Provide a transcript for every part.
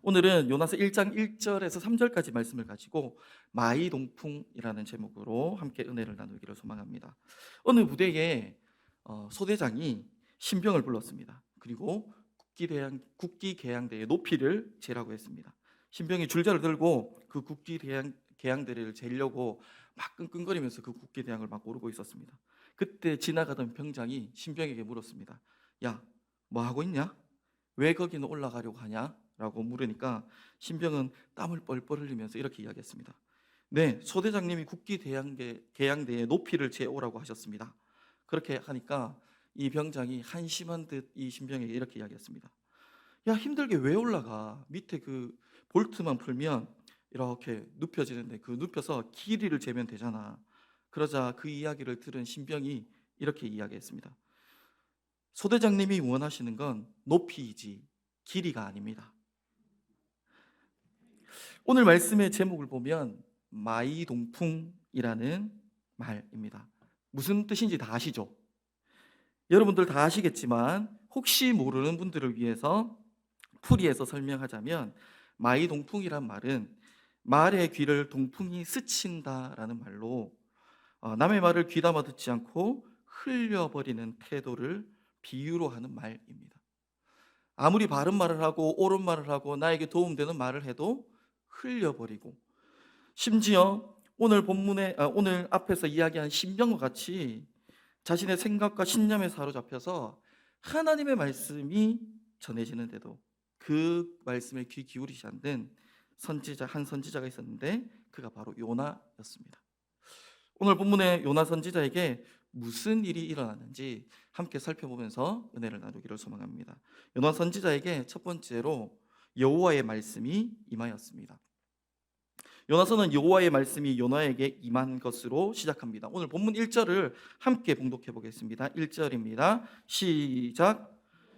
오늘은 요나서 1장 1절에서 3절까지 말씀을 가지고 마이동풍이라는 제목으로 함께 은혜를 나누기를 소망합니다. 어느 부대에 소대장이 신병을 불렀습니다. 그리고 국기계양대의 높이를 재라고 했습니다. 신병이 줄자를 들고 그 국기계양대를 재려고 막 끙끙거리면서 그 국기대양을 막 오르고 있었습니다. 그때 지나가던 병장이 신병에게 물었습니다. 야, 뭐 하고 있냐? 왜 거기는 올라가려고 하냐? 라고 물으니까 신병은 땀을 뻘뻘 흘리면서 이렇게 이야기했습니다. 네, 소대장님이 계양대의 높이를 재오라고 하셨습니다. 그렇게 하니까 이 병장이 한심한 듯 이 신병에게 이렇게 이야기했습니다. 야, 힘들게 왜 올라가? 밑에 그 볼트만 풀면 이렇게 눕혀지는데 그 눕혀서 길이를 재면 되잖아. 그러자 그 이야기를 들은 신병이 이렇게 이야기했습니다. 소대장님이 원하시는 건 높이이지 길이가 아닙니다. 오늘 말씀의 제목을 보면 마이동풍이라는 말입니다. 무슨 뜻인지 다 아시죠? 여러분들 다 아시겠지만 혹시 모르는 분들을 위해서 풀이해서 설명하자면 마이동풍이란 말은 말의 귀를 동풍이 스친다라는 말로 남의 말을 귀담아 듣지 않고 흘려버리는 태도를 비유로 하는 말입니다. 아무리 바른 말을 하고 옳은 말을 하고 나에게 도움되는 말을 해도 흘려버리고, 심지어 오늘 앞에서 이야기한 신병과 같이 자신의 생각과 신념에 사로잡혀서 하나님의 말씀이 전해지는데도 그 말씀에 귀 기울이지 않는 한 선지자가 있었는데 그가 바로 요나였습니다. 오늘 본문의 요나 선지자에게 무슨 일이 일어났는지 함께 살펴보면서 은혜를 나누기를 소망합니다. 요나 선지자에게 첫 번째로 여호와의 말씀이 임하였습니다. 요나서는 여호와의 말씀이 요나에게 임한 것으로 시작합니다. 오늘 본문 1절을 함께 봉독해 보겠습니다. 1절입니다. 시작.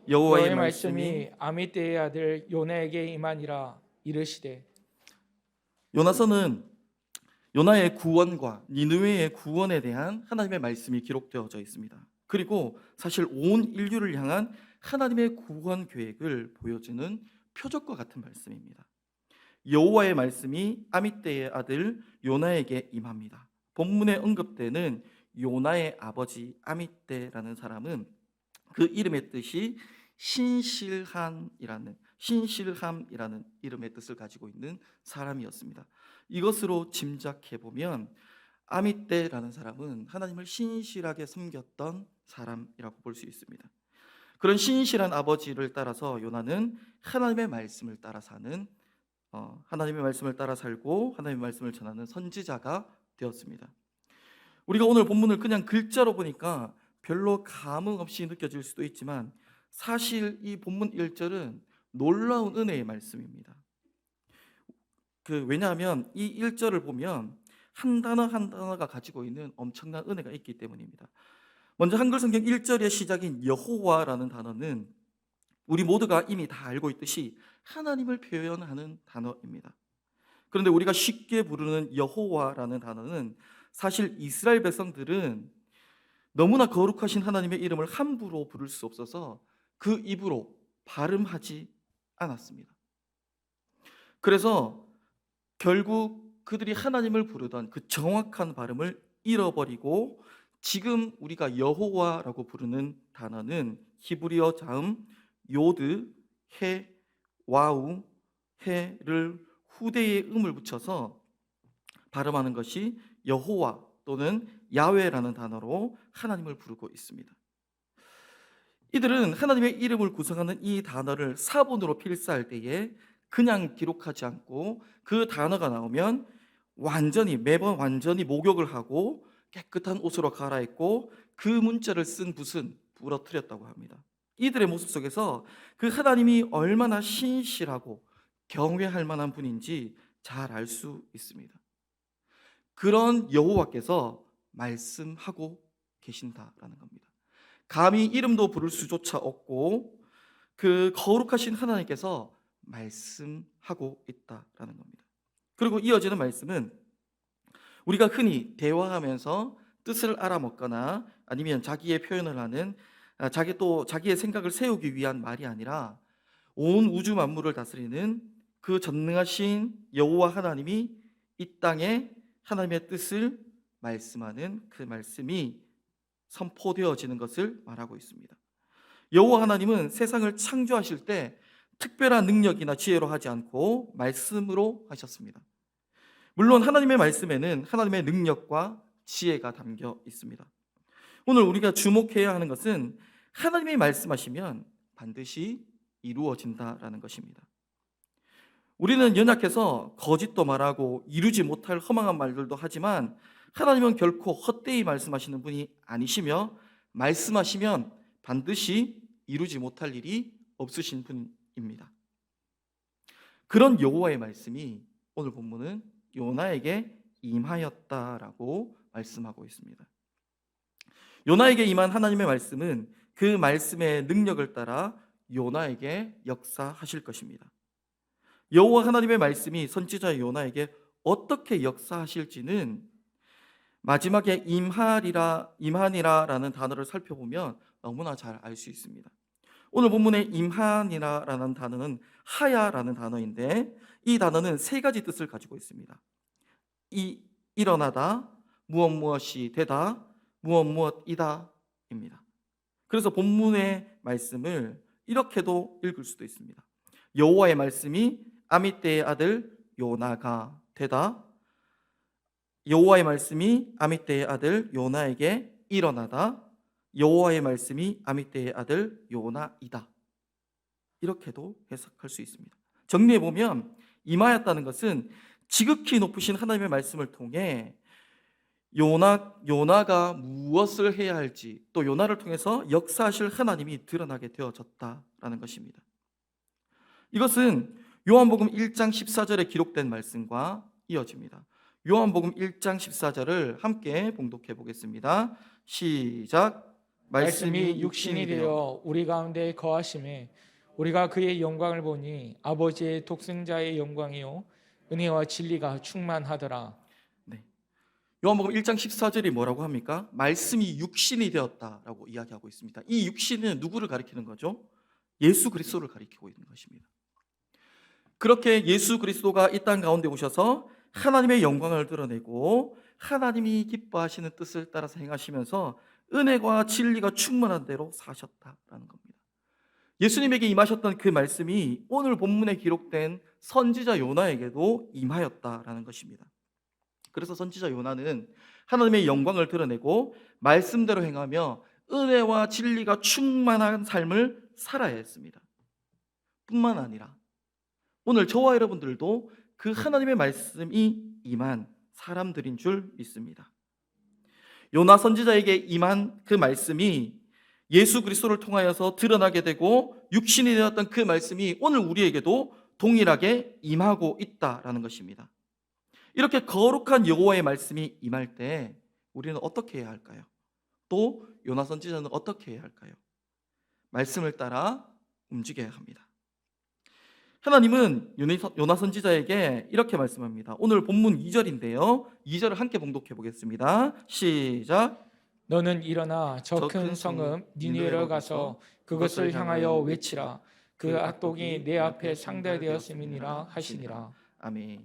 여호와의 여호와의 말씀이 말씀이 아미떼의 아들 요나에게 임하니라. 이르시되 요나서는 요나의 구원과 니느웨의 구원에 대한 하나님의 말씀이 기록되어져 있습니다. 그리고 사실 온 인류를 향한 하나님의 구원 계획을 보여주는 표적과 같은 말씀입니다. 여호와의 말씀이 아미떼의 아들 요나에게 임합니다. 본문에 언급되는 요나의 아버지 아미떼라는 사람은 그 이름의 뜻이 신실함이라는 이름의 뜻을 가지고 있는 사람이었습니다. 이것으로 짐작해 보면 아미떼라는 사람은 하나님을 신실하게 섬겼던 사람이라고 볼 수 있습니다. 그런 신실한 아버지를 따라서 요나는 하나님의 말씀을 따라 사는 하나님의 말씀을 따라 살고 하나님의 말씀을 전하는 선지자가 되었습니다. 우리가 오늘 본문을 그냥 글자로 보니까 별로 감흥 없이 느껴질 수도 있지만 사실 이 본문 1절은 놀라운 은혜의 말씀입니다. 왜냐하면 이 1절을 보면 한 단어 한 단어가 가지고 있는 엄청난 은혜가 있기 때문입니다. 먼저 한글 성경 1절의 시작인 여호와라는 단어는 우리 모두가 이미 다 알고 있듯이 하나님을 표현하는 단어입니다. 그런데 우리가 쉽게 부르는 여호와라는 단어는 사실 이스라엘 백성들은 너무나 거룩하신 하나님의 이름을 함부로 부를 수 없어서 그 입으로 발음하지 않았습니다. 그래서 결국 그들이 하나님을 부르던 그 정확한 발음을 잃어버리고 지금 우리가 여호와라고 부르는 단어는 히브리어 자음 요드, 해, 와우, 해를 후대에 음을 붙여서 발음하는 것이 여호와 또는 야훼라는 단어로 하나님을 부르고 있습니다. 이들은 하나님의 이름을 구성하는 이 단어를 사본으로 필사할 때에 그냥 기록하지 않고 그 단어가 나오면 매번 완전히 목욕을 하고 깨끗한 옷으로 갈아입고 그 문자를 쓴 붓은 부러뜨렸다고 합니다. 이들의 모습 속에서 그 하나님이 얼마나 신실하고 경외할 만한 분인지 잘 알 수 있습니다. 그런 여호와께서 말씀하고 계신다라는 겁니다. 감히 이름도 부를 수조차 없고 그 거룩하신 하나님께서 말씀하고 있다라는 겁니다. 그리고 이어지는 말씀은 우리가 흔히 대화하면서 뜻을 알아먹거나 아니면 자기의 표현을 하는 자기의 생각을 세우기 위한 말이 아니라 온 우주 만물을 다스리는 그 전능하신 여호와 하나님이 이 땅에 하나님의 뜻을 말씀하는 그 말씀이 선포되어지는 것을 말하고 있습니다. 여호와 하나님은 세상을 창조하실 때 특별한 능력이나 지혜로 하지 않고 말씀으로 하셨습니다. 물론 하나님의 말씀에는 하나님의 능력과 지혜가 담겨 있습니다. 오늘 우리가 주목해야 하는 것은 하나님이 말씀하시면 반드시 이루어진다라는 것입니다. 우리는 연약해서 거짓도 말하고 이루지 못할 허망한 말들도 하지만 하나님은 결코 헛되이 말씀하시는 분이 아니시며 말씀하시면 반드시 이루지 못할 일이 없으신 분입니다. 그런 여호와의 말씀이 오늘 본문은 요나에게 임하였다라고 말씀하고 있습니다. 요나에게 임한 하나님의 말씀은 그 말씀의 능력을 따라 요나에게 역사하실 것입니다. 여호와 하나님의 말씀이 선지자 요나에게 어떻게 역사하실지는 마지막에 임하니라라는 단어를 살펴보면 너무나 잘 알 수 있습니다. 오늘 본문의 임하니라라는 단어는 하야라는 단어인데 이 단어는 세 가지 뜻을 가지고 있습니다. 일어나다, 무엇이 되다, 무엇이다입니다. 그래서 본문의 말씀을 이렇게도 읽을 수도 있습니다. 여호와의 말씀이 아미떼의 아들 요나가 되다. 여호와의 말씀이 아미떼의 아들 요나에게 일어나다. 여호와의 말씀이 아미떼의 아들 요나이다. 이렇게도 해석할 수 있습니다. 정리해 보면 임하였다는 것은 지극히 높으신 하나님의 말씀을 통해 요나가 무엇을 해야 할지 또 요나를 통해서 역사하실 하나님이 드러나게 되어졌다라는 것입니다. 이것은 요한복음 1장 14절에 기록된 말씀과 이어집니다. 요한복음 1장 14절을 함께 봉독해 보겠습니다. 시작. 말씀이 육신이 되어 우리 가운데 거하심에 우리가 그의 영광을 보니 아버지의 독생자의 영광이요 은혜와 진리가 충만하더라. 네. 요한복음 1장 14절이 뭐라고 합니까? 말씀이 육신이 되었다라고 이야기하고 있습니다. 이 육신은 누구를 가리키는 거죠? 예수 그리스도를 가리키고 있는 것입니다. 그렇게 예수 그리스도가 이 땅 가운데 오셔서 하나님의 영광을 드러내고 하나님이 기뻐하시는 뜻을 따라서 행하시면서 은혜와 진리가 충만한 대로 사셨다라는 겁니다. 예수님에게 임하셨던 그 말씀이 오늘 본문에 기록된 선지자 요나에게도 임하였다라는 것입니다. 그래서 선지자 요나는 하나님의 영광을 드러내고 말씀대로 행하며 은혜와 진리가 충만한 삶을 살아야 했습니다. 뿐만 아니라 오늘 저와 여러분들도 그 하나님의 말씀이 임한 사람들인 줄 믿습니다. 요나 선지자에게 임한 그 말씀이 예수 그리스도를 통하여서 드러나게 되고 육신이 되었던 그 말씀이 오늘 우리에게도 동일하게 임하고 있다라는 것입니다. 이렇게 거룩한 여호와의 말씀이 임할 때 우리는 어떻게 해야 할까요? 또 요나 선지자는 어떻게 해야 할까요? 말씀을 따라 움직여야 합니다. 하나님은 요나 선지자에게 이렇게 말씀합니다. 오늘 본문 2절인데요. 2절을 함께 봉독해 보겠습니다. 시작. 너는 일어나 저 큰 성읍 니느웨로 가서 그것을 향하여 외치라. 그 악독이 내 앞에 상달되었음이니라 하시니라. 아멘.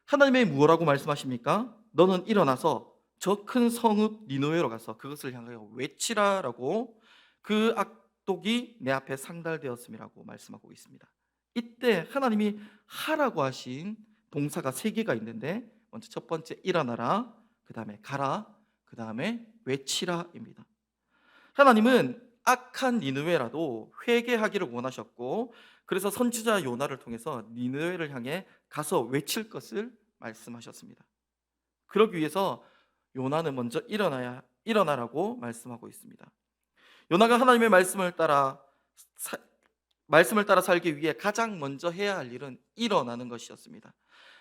하나님의 무엇라고 말씀하십니까? 너는 일어나서 저 큰 성읍 니느웨로 가서 그것을 향하여 외치라라고 그 악독이 내 앞에 상달되었음이라고 말씀하고 있습니다. 이때 하나님이 하라고 하신 동사가 3개가 있는데 먼저 첫 번째 일어나라, 그 다음에 가라, 그 다음에 외치라입니다. 하나님은 악한 니느웨라도 회개하기를 원하셨고 그래서 선지자 요나를 통해서 니느웨를 향해 가서 외칠 것을 말씀하셨습니다. 그러기 위해서 요나는 먼저 일어나라고 말씀하고 있습니다. 요나가 하나님의 말씀을 따라 살기 위해 가장 먼저 해야 할 일은 일어나는 것이었습니다.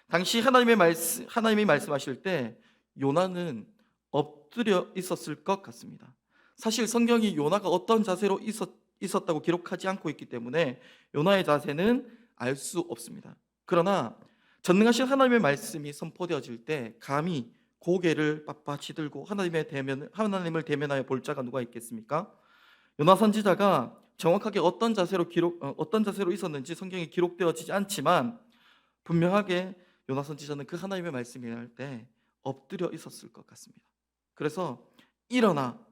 당시 하나님이 말씀하실 때 요나는 엎드려 있었을 것 같습니다. 사실 성경이 요나가 어떤 자세로 있었다고 기록하지 않고 있기 때문에 요나의 자세는 알 수 없습니다. 그러나 전능하신 하나님의 말씀이 선포되어질 때 감히 고개를 빳빳이 들고 하나님을 대면하여 볼 자가 누가 있겠습니까? 요나 선지자가 정확하게 어떤 자세로 있었는지 성경에 기록되어지지 않지만 분명하게 요나 선지자는 그 하나님의 말씀이 할 때 엎드려 있었을 것 같습니다. 그래서 일어나,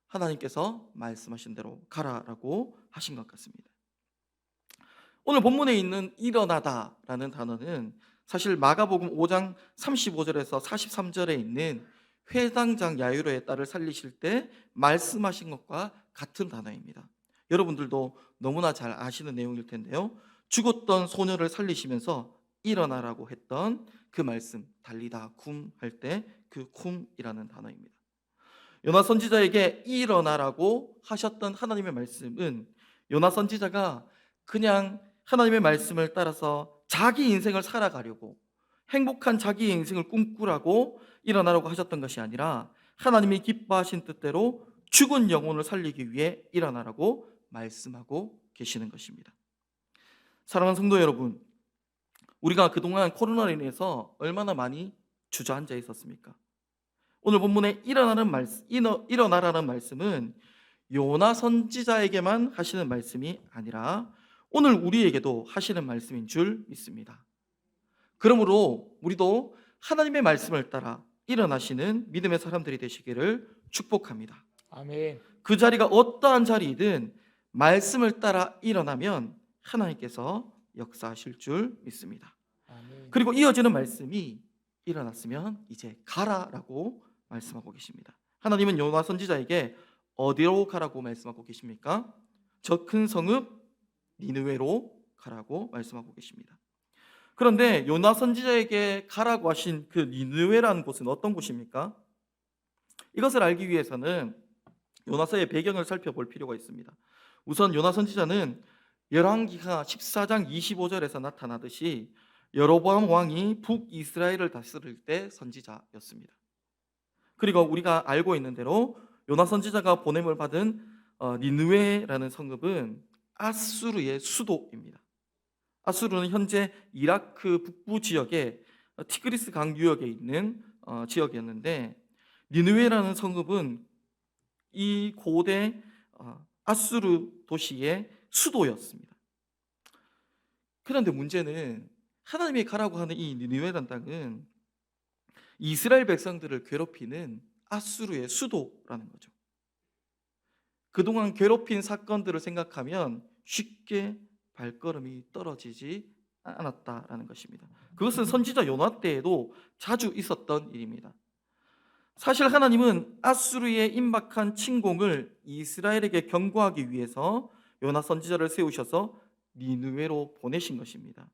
하나님께서 말씀하신 대로 가라라고 하신 것 같습니다. 오늘 본문에 있는 일어나다라는 단어는 사실 마가복음 5장 35절에서 43절에 있는 회당장 야이로의 딸을 살리실 때 말씀하신 것과 같은 단어입니다. 여러분들도 너무나 잘 아시는 내용일 텐데요. 죽었던 소녀를 살리시면서 일어나라고 했던 그 말씀, 달리다 쿰 할 때 그 쿰이라는 단어입니다. 요나 선지자에게 일어나라고 하셨던 하나님의 말씀은 요나 선지자가 그냥 하나님의 말씀을 따라서 자기 인생을 살아가려고, 행복한 자기 인생을 꿈꾸라고 일어나라고 하셨던 것이 아니라 하나님이 기뻐하신 뜻대로 죽은 영혼을 살리기 위해 일어나라고 말씀하고 계시는 것입니다. 사랑하는 성도 여러분, 우리가 그동안 코로나로 인해서 얼마나 많이 주저앉아 있었습니까? 오늘 본문에 일어나라는 말씀은 요나 선지자에게만 하시는 말씀이 아니라 오늘 우리에게도 하시는 말씀인 줄 믿습니다. 그러므로 우리도 하나님의 말씀을 따라 일어나시는 믿음의 사람들이 되시기를 축복합니다. 아멘. 그 자리가 어떠한 자리이든 말씀을 따라 일어나면 하나님께서 역사하실 줄 믿습니다. 아멘. 그리고 이어지는 말씀이 일어났으면 이제 가라라고 말씀하고 계십니다. 하나님은 요나 선지자에게 어디로 가라고 말씀하고 계십니까? 저 큰 성읍 니느웨로 가라고 말씀하고 계십니다. 그런데 요나 선지자에게 가라고 하신 그 니느웨라는 곳은 어떤 곳입니까? 이것을 알기 위해서는 요나서의 배경을 살펴볼 필요가 있습니다. 우선 요나 선지자는 열왕기하 14장 25절에서 나타나듯이 여로보암 왕이 북이스라엘을 다스릴 때 선지자였습니다. 그리고 우리가 알고 있는 대로 요나 선지자가 보냄을 받은 니느웨라는 성읍은 아수르의 수도입니다. 아수르는 현재 이라크 북부 지역의 티그리스 강 유역에 있는 지역이었는데 니느웨라는 성읍은 이 고대 아수르 도시의 수도였습니다. 그런데 문제는 하나님이 가라고 하는 이 니느웨라는 땅은 이스라엘 백성들을 괴롭히는 아수르의 수도라는 거죠. 그동안 괴롭힌 사건들을 생각하면 쉽게 발걸음이 떨어지지 않았다라는 것입니다. 그것은 선지자 요나 때에도 자주 있었던 일입니다. 사실 하나님은 아수르의 임박한 침공을 이스라엘에게 경고하기 위해서 요나 선지자를 세우셔서 니느웨로 보내신 것입니다.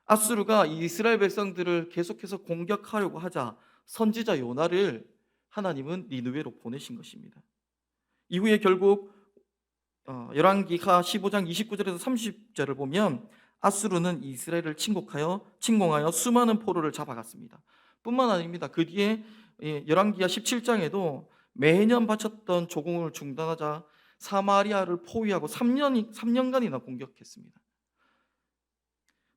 아수르가 이스라엘 백성들을 계속해서 공격하려고 하자 선지자 요나를 하나님은 니느웨로 보내신 것입니다. 이후에 결국 열왕기하 15장 29절에서 30절을 보면 아수르는 이스라엘을 침공하여 수많은 포로를 잡아갔습니다. 뿐만 아닙니다. 그 뒤에 열왕기하 17장에도 매년 바쳤던 조공을 중단하자 사마리아를 포위하고 3년간이나 공격했습니다.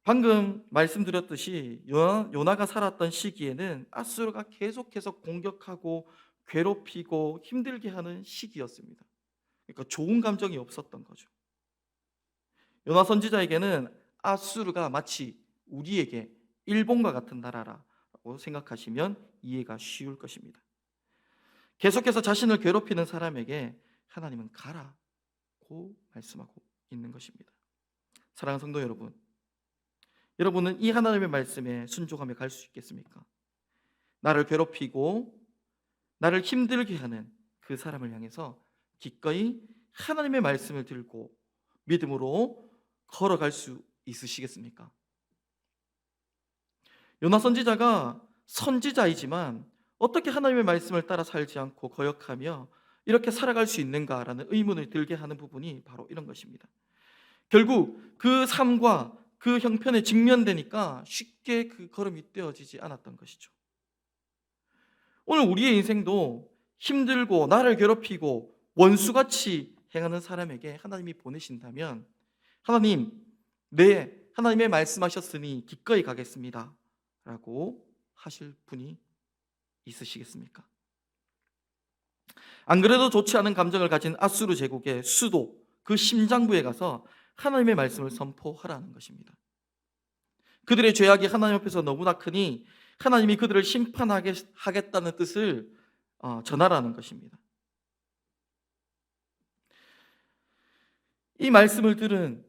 방금 말씀드렸듯이 요나가 살았던 시기에는 아수르가 계속해서 공격하고 괴롭히고 힘들게 하는 시기였습니다. 그러니까 좋은 감정이 없었던 거죠. 요나 선지자에게는 아수르가 마치 우리에게 일본과 같은 나라라고 생각하시면 이해가 쉬울 것입니다. 계속해서 자신을 괴롭히는 사람에게 하나님은 가라고 말씀하고 있는 것입니다. 사랑하는 성도 여러분, 여러분은 이 하나님의 말씀에 순종하며 갈 수 있겠습니까? 나를 괴롭히고 나를 힘들게 하는 그 사람을 향해서 기꺼이 하나님의 말씀을 들고 믿음으로 걸어갈 수 있으시겠습니까? 요나 선지자가 선지자이지만 어떻게 하나님의 말씀을 따라 살지 않고 거역하며 이렇게 살아갈 수 있는가라는 의문을 들게 하는 부분이 바로 이런 것입니다. 결국 그 삶과 그 형편에 직면되니까 쉽게 그 걸음이 떼어지지 않았던 것이죠. 오늘 우리의 인생도 힘들고 나를 괴롭히고 원수같이 행하는 사람에게 하나님이 보내신다면 하나님, 하나님의 말씀하셨으니 기꺼이 가겠습니다 라고 하실 분이 있으시겠습니까? 안 그래도 좋지 않은 감정을 가진 아수르 제국의 수도 그 심장부에 가서 하나님의 말씀을 선포하라는 것입니다. 그들의 죄악이 하나님 앞에서 너무나 크니 하나님이 그들을 심판하겠다는 뜻을 전하라는 것입니다. 이 말씀을 들은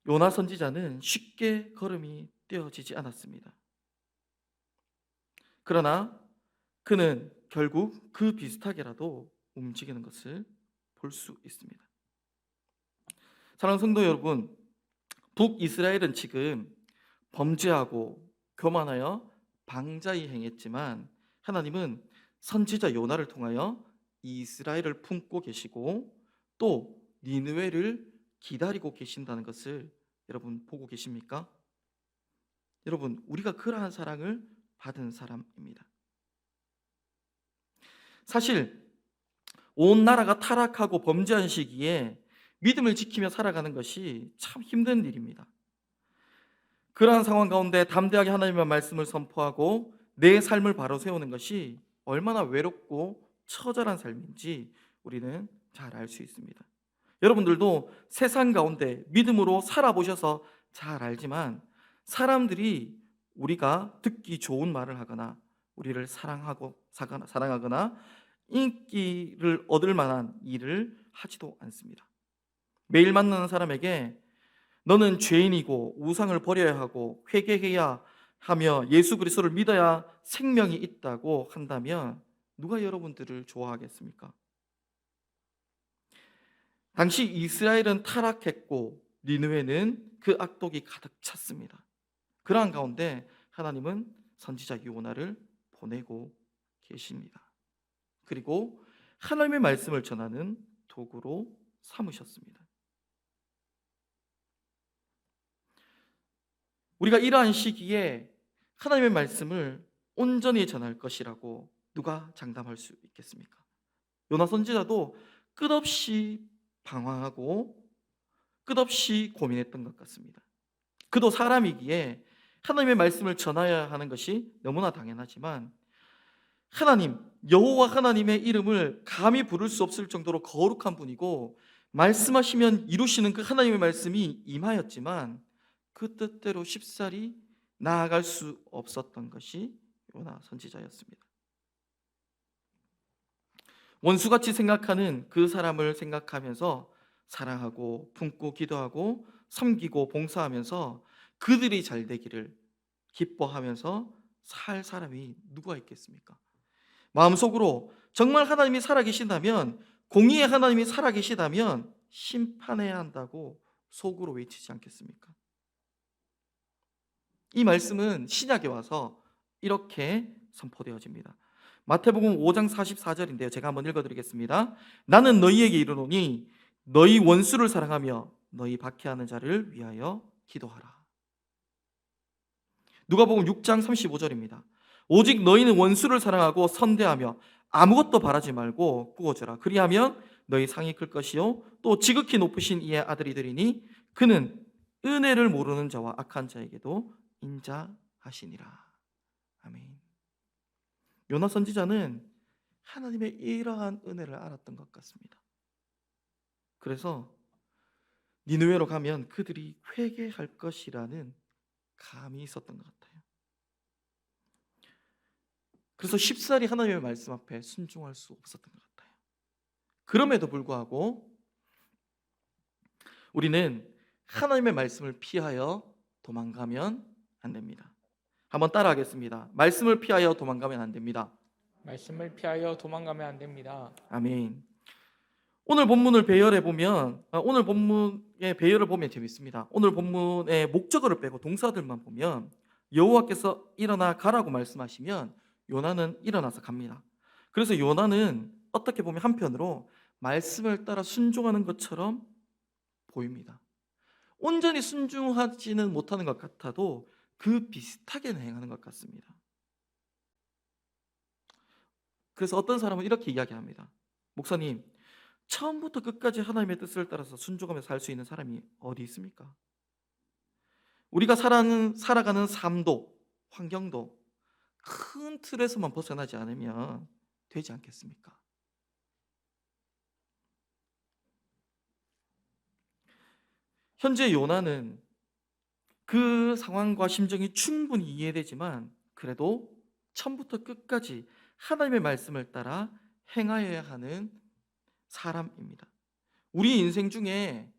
요나 선지자는 쉽게 걸음이 떼어지지 않았습니다. 그러나 그는 결국 그 비슷하게라도 움직이는 것을 볼 수 있습니다. 사랑하는 성도 여러분, 북이스라엘은 지금 범죄하고 교만하여 방자히 행했지만 하나님은 선지자 요나를 통하여 이스라엘을 품고 계시고 또 니느웨를 기다리고 계신다는 것을 여러분 보고 계십니까? 여러분, 우리가 그러한 사랑을 받은 사람입니다. 사실 온 나라가 타락하고 범죄한 시기에 믿음을 지키며 살아가는 것이 참 힘든 일입니다. 그러한 상황 가운데 담대하게 하나님의 말씀을 선포하고 내 삶을 바로 세우는 것이 얼마나 외롭고 처절한 삶인지 우리는 잘 알 수 있습니다. 여러분들도 세상 가운데 믿음으로 살아보셔서 잘 알지만 사람들이 우리가 듣기 좋은 말을 하거나 우리를 사랑하거나 인기를 얻을 만한 일을 하지도 않습니다. 매일 만나는 사람에게 너는 죄인이고 우상을 버려야 하고 회개해야 하며 예수 그리스도를 믿어야 생명이 있다고 한다면 누가 여러분들을 좋아하겠습니까? 당시 이스라엘은 타락했고 니느웨는 그 악독이 가득 찼습니다. 그러한 가운데 하나님은 선지자 요나를 보내고 계십니다. 그리고 하나님의 말씀을 전하는 도구로 삼으셨습니다. 우리가 이러한 시기에 하나님의 말씀을 온전히 전할 것이라고 누가 장담할 수 있겠습니까? 요나 선지자도 끝없이 방황하고 끝없이 고민했던 것 같습니다. 그도 사람이기에 하나님의 말씀을 전해야 하는 것이 너무나 당연하지만 하나님, 여호와 하나님의 이름을 감히 부를 수 없을 정도로 거룩한 분이고 말씀하시면 이루시는 그 하나님의 말씀이 임하였지만 그 뜻대로 쉽사리 나아갈 수 없었던 것이 요나 선지자였습니다. 원수같이 생각하는 그 사람을 생각하면서 사랑하고 품고 기도하고 섬기고 봉사하면서 그들이 잘 되기를 기뻐하면서 살 사람이 누가 있겠습니까? 마음속으로 정말 하나님이 살아계신다면, 공의의 하나님이 살아계시다면 심판해야 한다고 속으로 외치지 않겠습니까? 이 말씀은 신약에 와서 이렇게 선포되어집니다. 마태복음 5장 44절인데요. 제가 한번 읽어드리겠습니다. 나는 너희에게 이르노니 너희 원수를 사랑하며 너희 박해하는 자를 위하여 기도하라. 누가복음 6장 35절입니다. 오직 너희는 원수를 사랑하고 선대하며 아무것도 바라지 말고 꾸어져라. 그리하면 너희 상이 클 것이요 또 지극히 높으신 이의 아들이 되리니 그는 은혜를 모르는 자와 악한 자에게도 인자하시니라. 아멘. 요나 선지자는 하나님의 이러한 은혜를 알았던 것 같습니다. 그래서 니느웨로 가면 그들이 회개할 것이라는 감이 있었던 것 같아요. 그래서 쉽사리 하나님의 말씀 앞에 순종할 수 없었던 것 같아요. 그럼에도 불구하고 우리는 하나님의 말씀을 피하여 도망가면 안 됩니다. 한번 따라하겠습니다. 말씀을 피하여 도망가면 안 됩니다. 말씀을 피하여 도망가면 안 됩니다. 아멘. 오늘 본문을 배열해 보면 오늘 본문의 배열을 보면 재밌습니다. 오늘 본문의 목적어를 빼고 동사들만 보면 여호와께서 일어나 가라고 말씀하시면 요나는 일어나서 갑니다. 그래서 요나는 어떻게 보면 한편으로 말씀을 따라 순종하는 것처럼 보입니다. 온전히 순종하지는 못하는 것 같아도 그 비슷하게는 행하는 것 같습니다. 그래서 어떤 사람은 이렇게 이야기합니다. 목사님, 처음부터 끝까지 하나님의 뜻을 따라서 순종하며 살 수 있는 사람이 어디 있습니까? 우리가 살아가는 삶도 환경도 큰 틀에서만 벗어나지 않으면 되지 않겠습니까? 현재 요나는 그 상황과 심정이 충분히 이해되지만 그래도 처음부터 끝까지 하나님의 말씀을 따라 행하여야 하는 사람입니다. 우리 인생 중에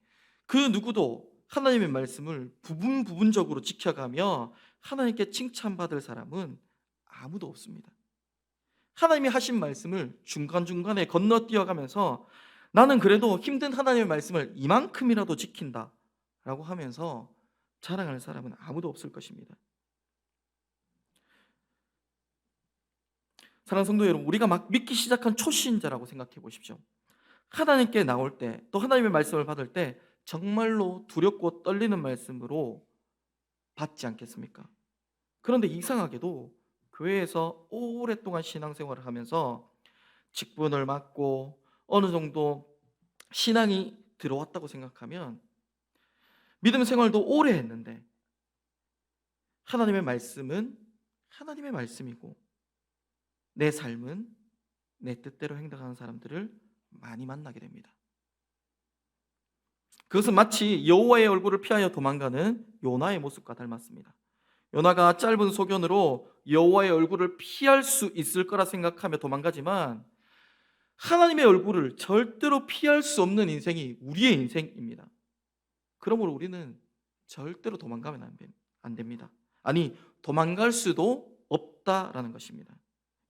그 누구도 하나님의 말씀을 부분적으로 지켜가며 하나님께 칭찬받을 사람은 아무도 없습니다. 하나님이 하신 말씀을 중간중간에 건너뛰어가면서 나는 그래도 힘든 하나님의 말씀을 이만큼이라도 지킨다 라고 하면서 자랑할 사람은 아무도 없을 것입니다. 사랑하는 성도 여러분, 우리가 막 믿기 시작한 초신자라고 생각해 보십시오. 하나님께 나올 때, 또 하나님의 말씀을 받을 때 정말로 두렵고 떨리는 말씀으로 받지 않겠습니까? 그런데 이상하게도 교회에서 오랫동안 신앙생활을 하면서 직분을 맡고 어느 정도 신앙이 들어왔다고 생각하면 믿음 생활도 오래 했는데 하나님의 말씀은 하나님의 말씀이고 내 삶은 내 뜻대로 행동하는 사람들을 많이 만나게 됩니다. 그것은 마치 여호와의 얼굴을 피하여 도망가는 요나의 모습과 닮았습니다. 요나가 짧은 소견으로 여호와의 얼굴을 피할 수 있을 거라 생각하며 도망가지만 하나님의 얼굴을 절대로 피할 수 없는 인생이 우리의 인생입니다. 그러므로 우리는 절대로 도망가면 안 됩니다. 아니, 도망갈 수도 없다라는 것입니다.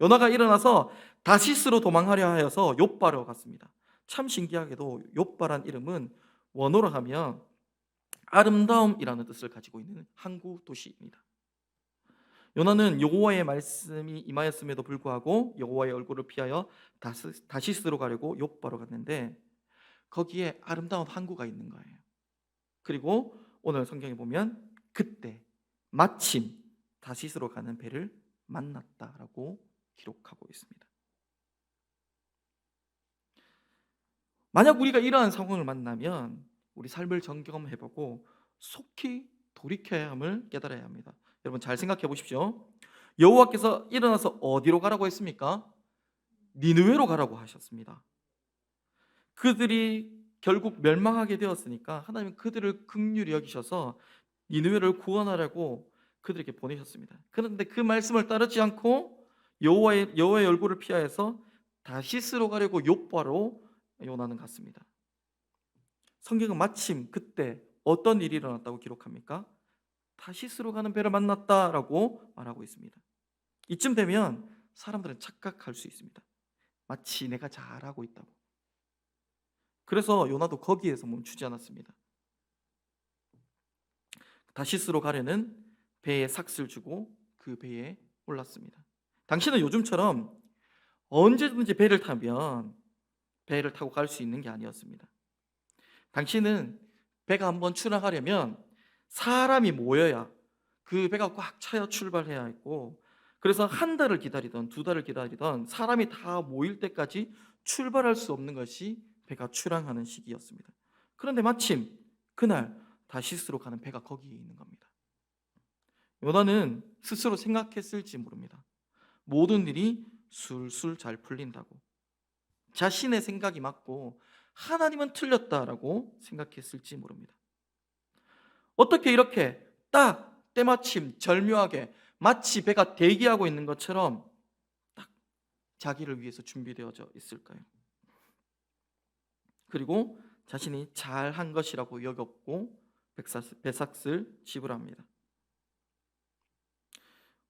요나가 일어나서 다시스로 도망하려 하여서 욥바로 갔습니다. 참 신기하게도 욥바란 이름은 원어로 하면 아름다움이라는 뜻을 가지고 있는 항구 도시입니다. 요나는 여호와의 말씀이 임하였음에도 불구하고 여호와의 얼굴을 피하여 다시스로 가려고 욥바로 갔는데 거기에 아름다운 항구가 있는 거예요. 그리고 오늘 성경에 보면 그때 마침 다시스로 가는 배를 만났다라고 기록하고 있습니다. 만약 우리가 이러한 상황을 만나면 우리 삶을 점검해보고 속히 돌이켜야 함을 깨달아야 합니다. 여러분 잘 생각해 보십시오. 여호와께서 일어나서 어디로 가라고 했습니까? 니느웨로 가라고 하셨습니다. 그들이 결국 멸망하게 되었으니까 하나님은 그들을 긍휼히 여기셔서 니느웨를 구원하라고 그들에게 보내셨습니다. 그런데 그 말씀을 따르지 않고 여호와의 얼굴을 피하여서 다시스로 가려고 욥바로 요나는 갔습니다. 성경은 마침 그때 어떤 일이 일어났다고 기록합니까? 다시스로 가는 배를 만났다라고 말하고 있습니다. 이쯤 되면 사람들은 착각할 수 있습니다. 마치 내가 잘하고 있다고. 그래서 요나도 거기에서 멈추지 않았습니다. 다시스로 가려는 배에 삭슬 주고 그 배에 올랐습니다. 당신은 요즘처럼 언제든지 배를 타면 배를 타고 갈 수 있는 게 아니었습니다. 당신은 배가 한번 출항하려면 사람이 모여야 그 배가 꽉 차야 출발해야 했고, 그래서 한 달을 기다리던 두 달을 기다리던 사람이 다 모일 때까지 출발할 수 없는 것이 배가 출항하는 시기였습니다. 그런데 마침 그날 다시스로 가는 배가 거기에 있는 겁니다. 요나는 스스로 생각했을지 모릅니다. 모든 일이 술술 잘 풀린다고, 자신의 생각이 맞고 하나님은 틀렸다라고 생각했을지 모릅니다. 어떻게 이렇게 딱 때마침 절묘하게 마치 배가 대기하고 있는 것처럼 딱 자기를 위해서 준비되어져 있을까요? 그리고 자신이 잘한 것이라고 여겼고 배삭을 지불합니다.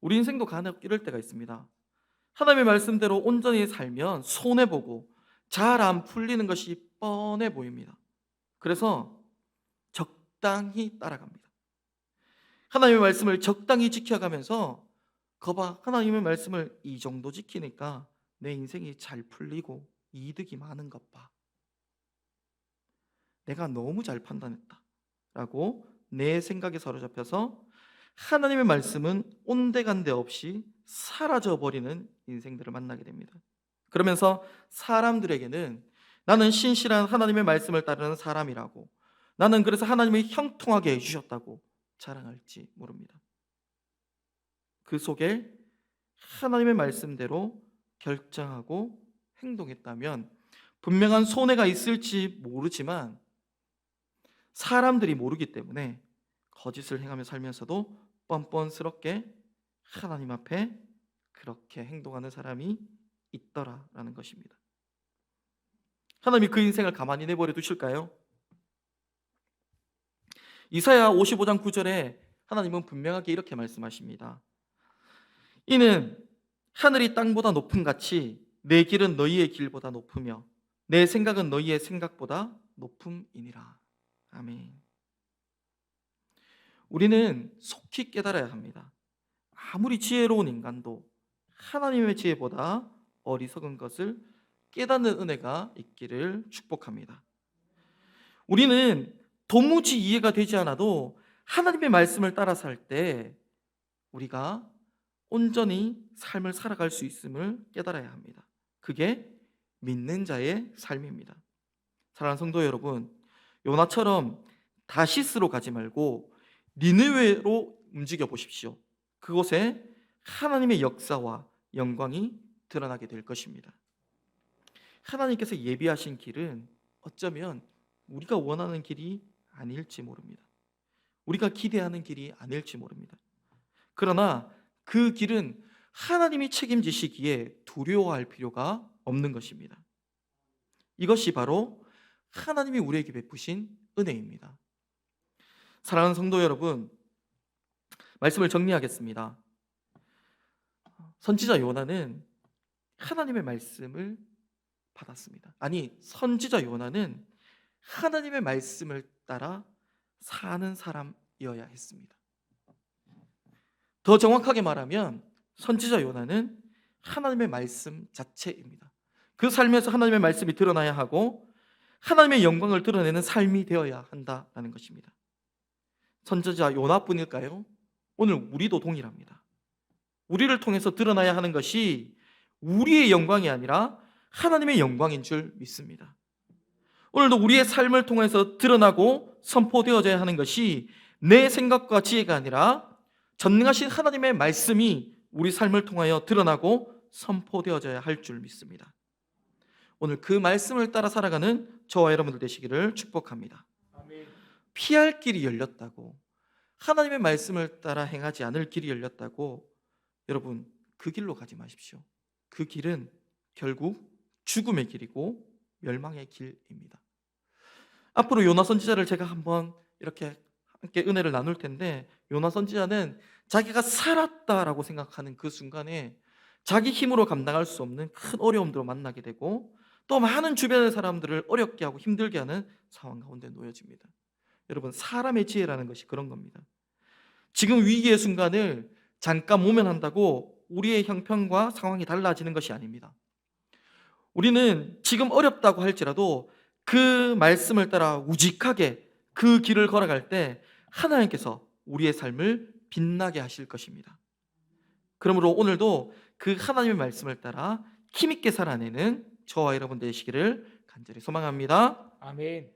우리 인생도 간혹 이럴 때가 있습니다. 하나님의 말씀대로 온전히 살면 손해보고 잘 안 풀리는 것이 뻔해 보입니다. 그래서 적당히 따라갑니다. 하나님의 말씀을 적당히 지켜가면서 거봐, 하나님의 말씀을 이 정도 지키니까 내 인생이 잘 풀리고 이득이 많은 것 봐. 내가 너무 잘 판단했다 라고 내 생각에 사로잡혀서 하나님의 말씀은 온데간데 없이 사라져버리는 인생들을 만나게 됩니다. 그러면서 사람들에게는 나는 신실한 하나님의 말씀을 따르는 사람이라고, 나는 그래서 하나님이 형통하게 해주셨다고 자랑할지 모릅니다. 그 속에 하나님의 말씀대로 결정하고 행동했다면 분명한 손해가 있을지 모르지만 사람들이 모르기 때문에 거짓을 행하며 살면서도 뻔뻔스럽게 하나님 앞에 그렇게 행동하는 사람이 있더라라는 것입니다. 하나님이 그 인생을 가만히 내버려 두실까요? 이사야 55장 9절에 하나님은 분명하게 이렇게 말씀하십니다. 이는 하늘이 땅보다 높음 같이 내 길은 너희의 길보다 높으며 내 생각은 너희의 생각보다 높음이니라. 아멘. 우리는 속히 깨달아야 합니다. 아무리 지혜로운 인간도 하나님의 지혜보다 어리석은 것을 깨닫는 은혜가 있기를 축복합니다. 우리는 도무지 이해가 되지 않아도 하나님의 말씀을 따라 살 때 우리가 온전히 삶을 살아갈 수 있음을 깨달아야 합니다. 그게 믿는 자의 삶입니다. 사랑하는 성도 여러분, 요나처럼 다시스로 가지 말고 니느웨로 움직여 보십시오. 그곳에 하나님의 역사와 영광이 드러나게 될 것입니다. 하나님께서 예비하신 길은 어쩌면 우리가 원하는 길이 아닐지 모릅니다. 우리가 기대하는 길이 아닐지 모릅니다. 그러나 그 길은 하나님이 책임지시기에 두려워할 필요가 없는 것입니다. 이것이 바로 하나님이 우리에게 베푸신 은혜입니다. 사랑하는 성도 여러분, 말씀을 정리하겠습니다. 선지자 요나는 하나님의 말씀을 받았습니다. 아니, 선지자 요나는 하나님의 말씀을 따라 사는 사람이어야 했습니다. 더 정확하게 말하면 선지자 요나는 하나님의 말씀 자체입니다. 그 삶에서 하나님의 말씀이 드러나야 하고 하나님의 영광을 드러내는 삶이 되어야 한다는 것입니다. 선지자 요나뿐일까요? 오늘 우리도 동일합니다. 우리를 통해서 드러나야 하는 것이 우리의 영광이 아니라 하나님의 영광인 줄 믿습니다. 오늘도 우리의 삶을 통해서 드러나고 선포되어져야 하는 것이 내 생각과 지혜가 아니라 전능하신 하나님의 말씀이 우리 삶을 통하여 드러나고 선포되어져야 할 줄 믿습니다. 오늘 그 말씀을 따라 살아가는 저와 여러분들 되시기를 축복합니다. 아멘. 피할 길이 열렸다고, 하나님의 말씀을 따라 행하지 않을 길이 열렸다고 여러분 그 길로 가지 마십시오. 그 길은 결국 죽음의 길이고 멸망의 길입니다. 앞으로 요나 선지자를 제가 한번 이렇게 함께 은혜를 나눌 텐데, 요나 선지자는 자기가 살았다라고 생각하는 그 순간에 자기 힘으로 감당할 수 없는 큰 어려움들을 만나게 되고 또 많은 주변의 사람들을 어렵게 하고 힘들게 하는 상황 가운데 놓여집니다. 여러분, 사람의 지혜라는 것이 그런 겁니다. 지금 위기의 순간을 잠깐 모면한다고 우리의 형편과 상황이 달라지는 것이 아닙니다. 우리는 지금 어렵다고 할지라도 그 말씀을 따라 우직하게 그 길을 걸어갈 때 하나님께서 우리의 삶을 빛나게 하실 것입니다. 그러므로 오늘도 그 하나님의 말씀을 따라 힘있게 살아내는 저와 여러분 되시기를 간절히 소망합니다. 아멘.